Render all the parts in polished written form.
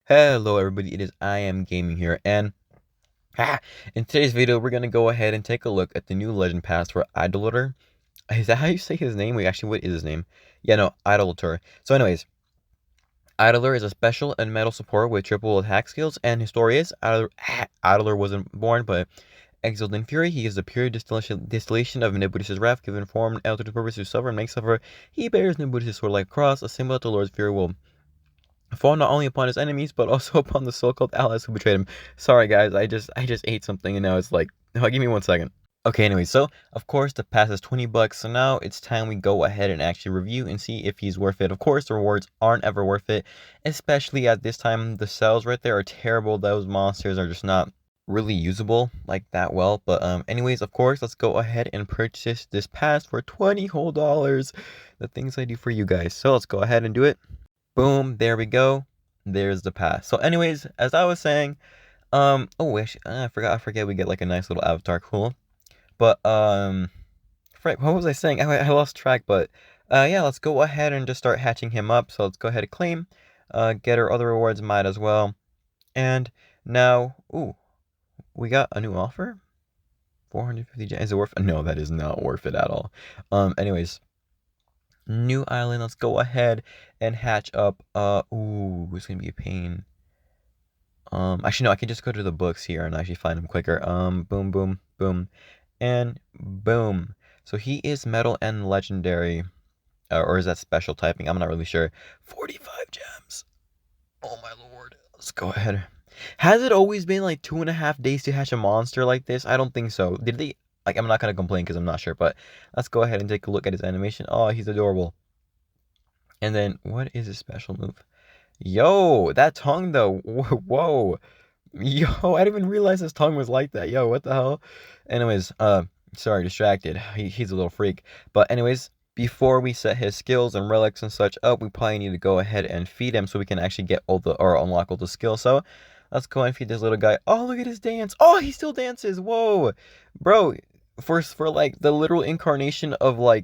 Hello everybody, it is I am Gaming here, and in today's video we're gonna go ahead and take a look at the new legend pass for Idolator. Is that how you say his name? Wait, actually, what is his name? Yeah, no, Idolator. So anyways, Idolator is a special and metal support with triple attack skills, and his story is Idolator wasn't born, but exiled in fury. He is the pure distillation of Nebuchadnezzar's wrath, given form and altered purpose to suffer and make suffer. He bears Nebuchadnezzar's sword like a cross, a symbol that the Lord's fury will fall not only upon his enemies, but also upon the so-called allies who betrayed him. Sorry guys, I just ate something and now it's like, oh, give me 1 second. Okay, anyway, so of course the pass is 20 bucks, so now it's time we go ahead and actually review and see if he's worth it. Of course, the rewards aren't ever worth it, especially at this time. The cells right there are terrible. Those monsters are just not really usable like that well. But anyways, of course, let's go ahead and purchase this pass for $20 whole. The things I do for you guys. So let's go ahead and do it. Boom, there we go. There's the pass. So anyways, as I was saying, oh, actually, I forget we get like a nice little avatar, cool. But, frick, what was I saying? I lost track, but, yeah, let's go ahead and just start hatching him up. So let's go ahead and claim, get our other rewards, might as well. And now, ooh, we got a new offer? 450 gems, is it worth it? No, that is not worth it at all. Anyways, new island. Let's go ahead and hatch up. Ooh, it's gonna be a pain. Actually, no, I can just go to the books here and actually find him quicker. Boom, boom, boom, and boom. So he is metal and legendary, or is that special typing? I'm not really sure. 45 gems. Oh my lord. Let's go ahead. Has it always been like 2.5 days to hatch a monster like this? I don't think so. Did they? Like, I'm not gonna complain because I'm not sure, but let's go ahead and take a look at his animation. Oh, he's adorable. And then, what is his special move? Yo, that tongue though. Whoa. Yo, I didn't even realize his tongue was like that. Yo, what the hell? Anyways, sorry, distracted. He's a little freak. But anyways, before we set his skills and relics and such up, we probably need to go ahead and feed him so we can actually get all the, or unlock all the skills. So let's go and feed this little guy. Oh, look at his dance. Oh, he still dances. Whoa. Bro, for like the literal incarnation of like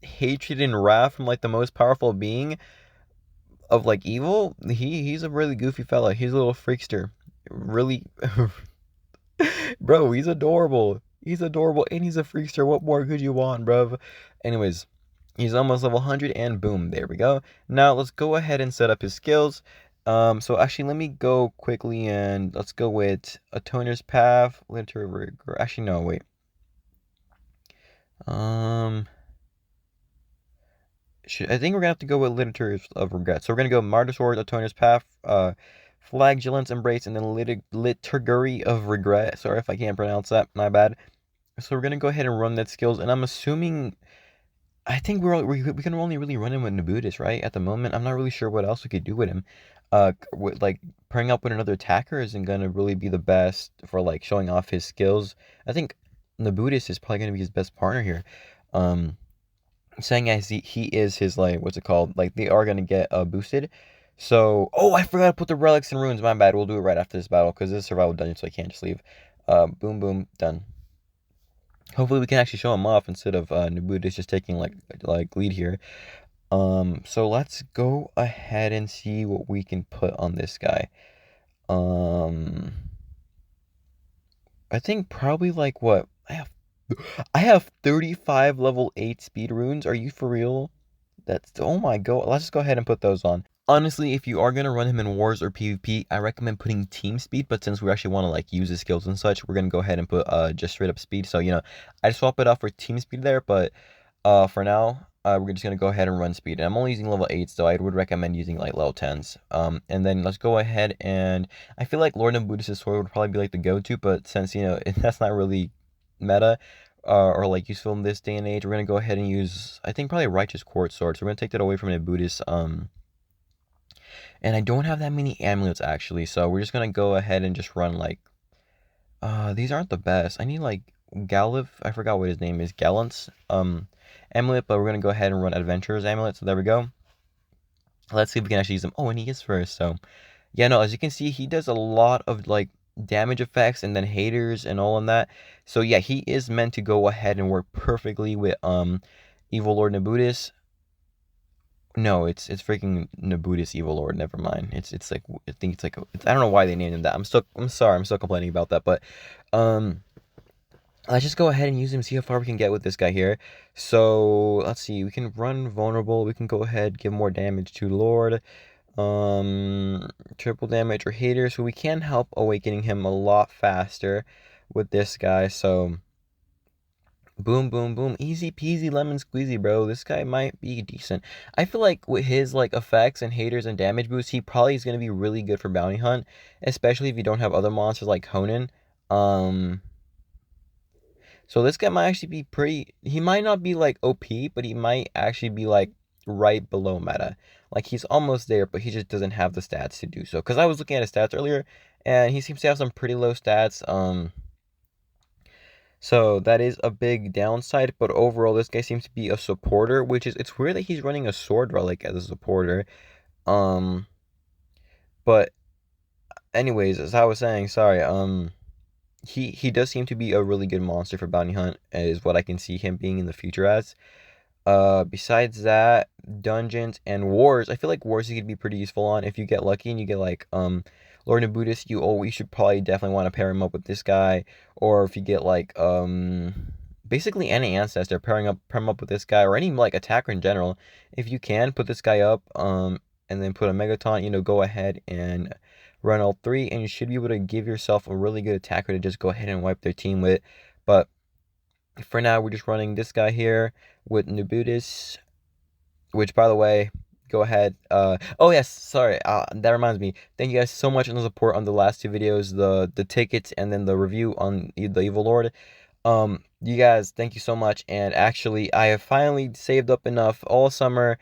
hatred and wrath from like the most powerful being of like evil, he's a really goofy fella. He's a little freakster. Really, bro, he's adorable. He's adorable and he's a freakster. What more could you want, bruv? Anyways, he's almost level 100 and boom, there we go. Now let's go ahead and set up his skills. So actually let me go quickly and let's go with a toner's path, literary. Actually, no, wait. I think we're gonna have to go with Literature of Regret. So we're gonna go Martyr Sword, Atoner's Path, Flagellant's Embrace, and then Liturgery of Regret. Sorry if I can't pronounce that, my bad. So we're gonna go ahead and run that skills, and I'm assuming, I think we can only really run him with Nabutis, right? At the moment, I'm not really sure what else we could do with him. With like pairing up with another attacker isn't gonna really be the best for like showing off his skills. I think Nabutis is probably gonna be his best partner here. Um, saying as he is his, like, what's it called, like they are gonna get boosted. So, oh, I forgot to put the relics and runes, my bad. We'll do it right after this battle because this is survival dungeon, so I can't just leave. Boom, boom, done. Hopefully we can actually show him off instead of Nubudis just taking like lead here. So let's go ahead and see what we can put on this guy. I think probably like what I have 35 level 8 speed runes. Are you for real? That's, oh my god. Let's just go ahead and put those on. Honestly, if you are gonna run him in wars or PvP, I recommend putting team speed. But since we actually want to like use his skills and such, we're gonna go ahead and put just straight up speed. So I swap it out for team speed there. But for now, we're just gonna go ahead and run speed. And I'm only using level 8s, so I would recommend using like level 10s. And then let's go ahead and I feel like Lord Buddhist sword would probably be like the go-to. But since that's not really meta or like useful in this day and age, we're gonna go ahead and use, I think, probably Righteous Quartz Sword. So we're gonna take that away from the Buddhist. And I don't have that many amulets actually, so we're just gonna go ahead and just run like these aren't the best. I need like Galliv, I forgot what his name is, Gallant's amulet, but we're gonna go ahead and run Adventurer's amulet. So there we go. Let's see if we can actually use him. Oh, and he is first. So yeah, no, as you can see, he does a lot of like damage effects and then haters and all of that. So yeah, he is meant to go ahead and work perfectly with Evil Lord Nabutis. No, it's freaking Nabutis Evil Lord. Never mind. It's like I think it's like I don't know why they named him that. I'm sorry. I'm still complaining about that. But um, let's just go ahead and use him. See how far we can get with this guy here. So let's see. We can run vulnerable. We can go ahead give more damage to Lord. Triple damage or hater. So we can help awakening him a lot faster with this guy. So boom, boom, boom. Easy peasy lemon squeezy, bro. This guy might be decent. I feel like with his like effects and haters and damage boost, he probably is gonna be really good for bounty hunt, especially if you don't have other monsters like Conan. Um, so this guy might actually be pretty. He might not be like OP, but he might actually be like right below meta. Like he's almost there, but he just doesn't have the stats to do so. Because I was looking at his stats earlier, and he seems to have some pretty low stats. So that is a big downside, but overall this guy seems to be a supporter, which is it's weird that he's running a sword relic as a supporter. Um but anyways, as I was saying, sorry, he does seem to be a really good monster for bounty hunt, is what I can see him being in the future as. Besides that, dungeons and wars. I feel like wars you could be pretty useful on if you get lucky and you get like Lord and Buddhist. You should probably definitely want to pair him up with this guy, or if you get like basically any ancestor, pair him up with this guy or any like attacker in general. If you can put this guy up and then put a megaton, go ahead and run all three, and you should be able to give yourself a really good attacker to just go ahead and wipe their team with. But for now, we're just running this guy here with Nubutis, which, by the way, go ahead. Oh yes, sorry. That reminds me. Thank you guys so much on the support on the last two videos, the tickets, and then the review on the Evil Lord. You guys, thank you so much. And actually, I have finally saved up enough all summer.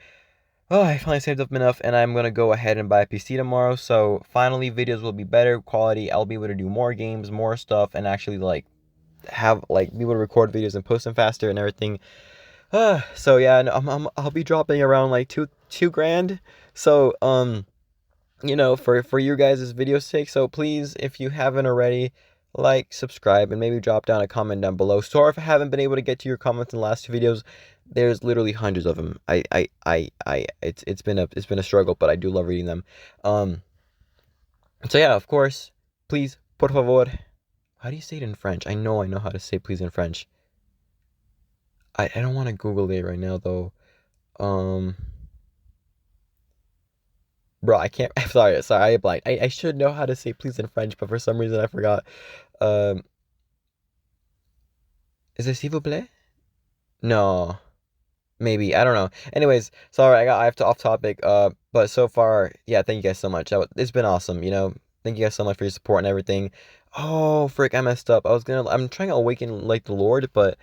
Oh, I finally saved up enough, and I'm gonna go ahead and buy a PC tomorrow. So finally, videos will be better quality. I'll be able to do more games, more stuff, and actually like have like be able to record videos and post them faster and everything. So yeah, I'll be dropping around like two grand. So for you guys' video's sake. So please, if you haven't already, like, subscribe, and maybe drop down a comment down below. Sorry if I haven't been able to get to your comments in the last two videos. There's literally hundreds of them. It's been a struggle, but I do love reading them. Um, so yeah, of course, please, por favor. How do you say it in French? I know how to say please in French. I don't want to Google it right now though. Um, bro, I can't. I'm sorry, I blind. I should know how to say please in French, but for some reason I forgot. Um, is it s'il vous plaît? No, maybe I don't know. Anyways, sorry, I have to off topic. But so far, yeah, thank you guys so much. It's been awesome. Thank you guys so much for your support and everything. Oh, frick, I messed up. I'm trying to awaken like the Lord, but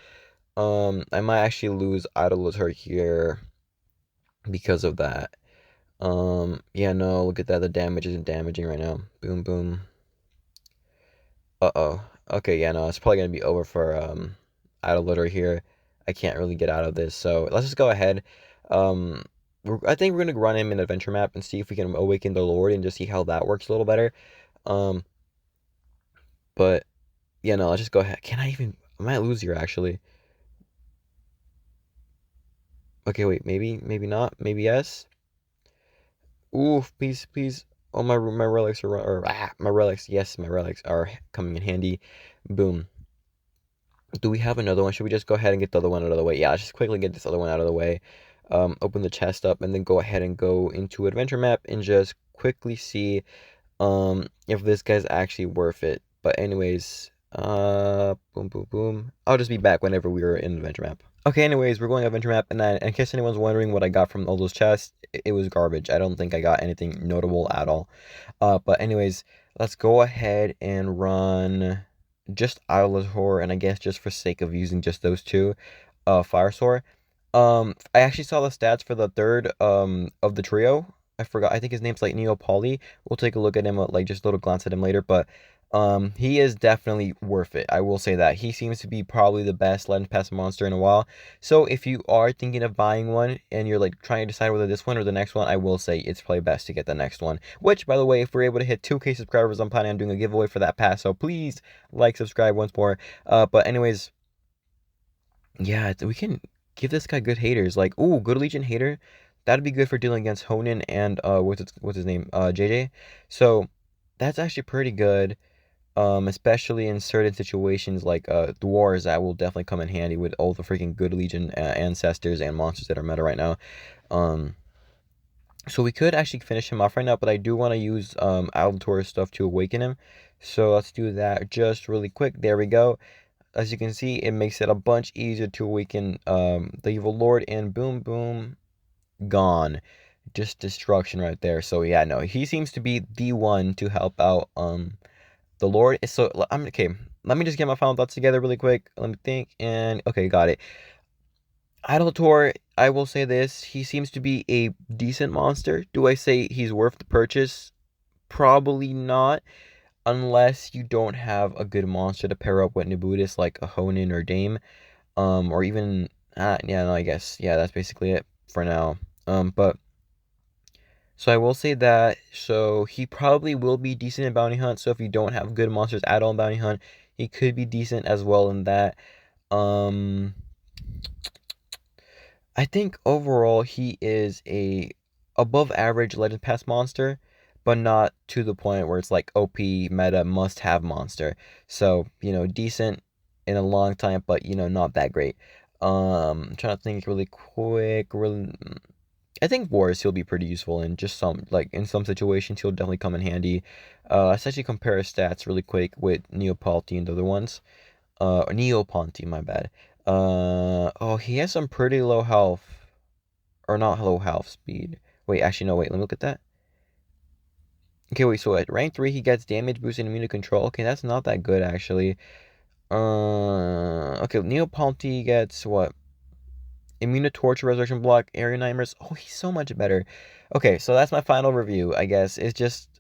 I might actually lose Idolator here because of that. Yeah, no, look at that. The damage isn't damaging right now. Boom, boom. Uh-oh. Okay, yeah, no, it's probably gonna be over for Idolator here. I can't really get out of this, so let's just go ahead. Um, I think we're gonna run him in adventure map and see if we can awaken the Lord and just see how that works a little better. Um, but yeah, no, let's just go ahead. Can I even? I might lose here actually. Okay, wait, maybe not, maybe yes. Ooh, please, please. Oh, my relics are my relics. Yes, my relics are coming in handy. Boom. Do we have another one? Should we just go ahead and get the other one out of the way? Yeah, let's just quickly get this other one out of the way. Open the chest up and then go ahead and go into adventure map and just quickly see if this guy's actually worth it. But anyways, boom, boom, boom. I'll just be back whenever we are in adventure map. Okay, anyways, we're going adventure map, and in case anyone's wondering what I got from all those chests, it was garbage. I don't think I got anything notable at all. But anyways, let's go ahead and run just Idolator, and I guess just for sake of using just those two, Fire Sword. I actually saw the stats for the third of the trio. I forgot. I think his name's like Neo Poly. We'll take a look at him, like just a little glance at him later. But he is definitely worth it. I will say that he seems to be probably the best Legend Pass monster in a while. So if you are thinking of buying one and you're like trying to decide whether this one or the next one, I will say it's probably best to get the next one. Which, by the way, if we're able to hit 2K subscribers, I'm planning on doing a giveaway for that pass. So please like, subscribe once more. But anyways, yeah, we can give this guy good haters. Like, ooh, good Legion hater. That'd be good for dealing against Honan and what's his name? JJ. So that's actually pretty good. Especially in certain situations like the wars, that will definitely come in handy with all the freaking good Legion ancestors and monsters that are meta right now. Um, so we could actually finish him off right now, but I do want to use Idolator stuff to awaken him. So let's do that just really quick. There we go. As you can see, it makes it a bunch easier to awaken the Evil Lord, and boom, boom, gone. Just destruction right there. So yeah, no, he seems to be the one to help out the Lord. So I'm okay. Let me just get my final thoughts together really quick. Let me think. And okay, got it. Idolator, I will say this: he seems to be a decent monster. Do I say he's worth the purchase? Probably not, unless you don't have a good monster to pair up with Nabudis like a Honin or Dame, or even yeah, no, I guess yeah, that's basically it for now. But so I will say that. So he probably will be decent in Bounty Hunt. So if you don't have good monsters at all in Bounty Hunt, he could be decent as well in that. Um, I think overall he is a above average Legend Pass monster, but not to the point where it's like OP meta must have monster. So, decent in a long time, but not that great. I'm trying to think really quick. I think Wars he'll be pretty useful in just some like in some situations he'll definitely come in handy. Let's actually compare his stats really quick with Neopalti and the other ones. Neoponte, my bad. Oh, he has some pretty low health, or not low health speed. Wait, actually, no, wait, let me look at that. Okay, wait, so at rank 3, he gets damage boost and immunity control. Okay, that's not that good, actually. Okay, Neoponte gets what? Immune to torture, resurrection block, area nightmares. Oh, he's so much better. Okay, so that's my final review, I guess. It's just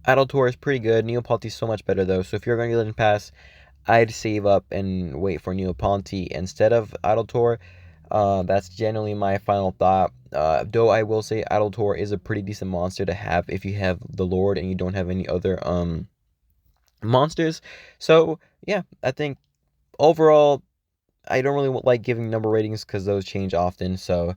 Idolator is pretty good. Neoponte is so much better, though. So if you're going to get Legend Pass, I'd save up and wait for Neoponte instead of Idolator. That's generally my final thought. Though I will say Idolator is a pretty decent monster to have if you have the Lord and you don't have any other monsters. So yeah, I think overall I don't really like giving number ratings because those change often. So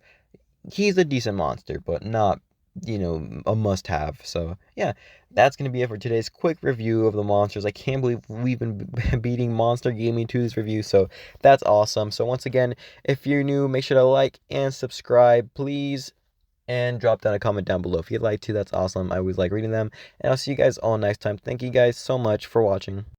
he's a decent monster, but not, a must have. So, yeah, that's going to be it for today's quick review of the monsters. I can't believe we've been beating Monster Gaming to this review, so that's awesome. So, once again, if you're new, make sure to like and subscribe, please, and drop down a comment down below if you'd like to. That's awesome. I always like reading them, and I'll see you guys all next time. Thank you guys so much for watching.